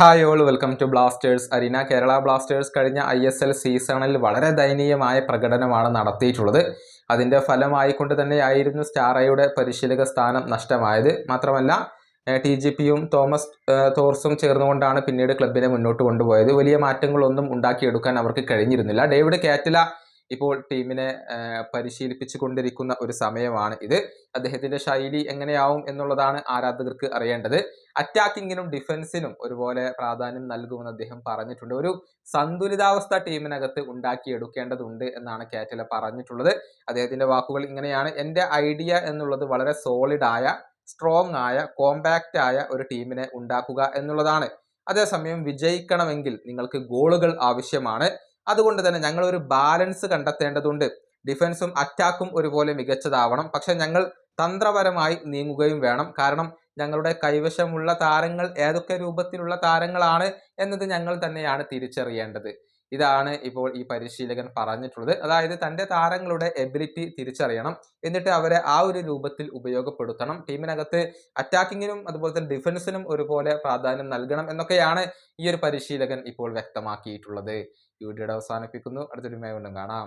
Hi all welcome to Blasters arena. Kerala Blasters കഴിഞ്ഞ ISL സീസണിൽ വളരെ ദയനീയമായ പ്രകടനമാണ് നടത്തിയിട്ടുള്ളത്. അതിൻ്റെ ഫലമായിക്കൊണ്ട് തന്നെയായിരുന്നു സ്റ്റാറയുടെ പരിശീലക സ്ഥാനം നഷ്ടമായത്. മാത്രമല്ല TGPയും തോമസ് തോർസും ചേർന്നുകൊണ്ടാണ് പിന്നീട് ക്ലബിനെ മുന്നോട്ട് കൊണ്ടുപോയത്. വലിയ മാറ്റങ്ങളൊന്നും ഉണ്ടാക്കിയെടുക്കാൻ അവർക്ക് കഴിഞ്ഞിരുന്നില്ല. ഡേവിഡ് കാറ്റില ഇപ്പോൾ ടീമിനെ പരിശീലിപ്പിച്ചു കൊണ്ടിരിക്കുന്ന ഒരു സമയമാണ് ഇത്. അദ്ദേഹത്തിന്റെ ശൈലി എങ്ങനെയാവും എന്നുള്ളതാണ് ആരാധകർക്ക് അറിയേണ്ടത്. അറ്റാക്കിങ്ങിനും ഡിഫൻസിനും ഒരുപോലെ പ്രാധാന്യം നൽകുമെന്ന് അദ്ദേഹം പറഞ്ഞിട്ടുണ്ട്. ഒരു സന്തുലിതാവസ്ഥ ടീമിനകത്ത് ഉണ്ടാക്കിയെടുക്കേണ്ടതുണ്ട് എന്നാണ് കാറ്റില പറഞ്ഞിട്ടുള്ളത്. അദ്ദേഹത്തിന്റെ വാക്കുകൾ ഇങ്ങനെയാണ്: എൻ്റെ ഐഡിയ എന്നുള്ളത് വളരെ സോളിഡ് ആയ, സ്ട്രോങ് ആയ, കോമ്പാക്റ്റ് ആയ ഒരു ടീമിനെ ഉണ്ടാക്കുക എന്നുള്ളതാണ്. അതേസമയം വിജയിക്കണമെങ്കിൽ നിങ്ങൾക്ക് ഗോളുകൾ ആവശ്യമാണ്. അതുകൊണ്ട് തന്നെ ഞങ്ങൾ ഒരു ബാലൻസ് കണ്ടെത്തേണ്ടതുണ്ട്. ഡിഫൻസും അറ്റാക്കും ഒരുപോലെ മികച്ചതാവണം. പക്ഷെ ഞങ്ങൾ തന്ത്രപരമായി നീങ്ങുകയും വേണം. കാരണം ഞങ്ങളുടെ കൈവശമുള്ള താരങ്ങൾ ഏതൊക്കെ രൂപത്തിലുള്ള താരങ്ങളാണ് എന്നത് ഞങ്ങൾ തന്നെയാണ് തിരിച്ചറിയേണ്ടത്. ഇതാണ് ഇപ്പോൾ ഈ പരിശീലകൻ പറഞ്ഞിട്ടുള്ളത്. അതായത് തൻ്റെ താരങ്ങളുടെ എബിലിറ്റി തിരിച്ചറിയണം, എന്നിട്ട് അവരെ ആ ഒരു രൂപത്തിൽ ഉപയോഗപ്പെടുത്തണം. ടീമിനകത്ത് അറ്റാക്കിങ്ങിനും അതുപോലെ തന്നെ ഡിഫൻസിനും ഒരുപോലെ പ്രാധാന്യം നൽകണം എന്നൊക്കെയാണ് ഈ ഒരു പരിശീലകൻ ഇപ്പോൾ വ്യക്തമാക്കിയിട്ടുള്ളത്. ഈ വീഡിയോയുടെ അവസാനിപ്പിക്കുന്നു. അടുത്തൊരു വീണ്ടും കാണാം.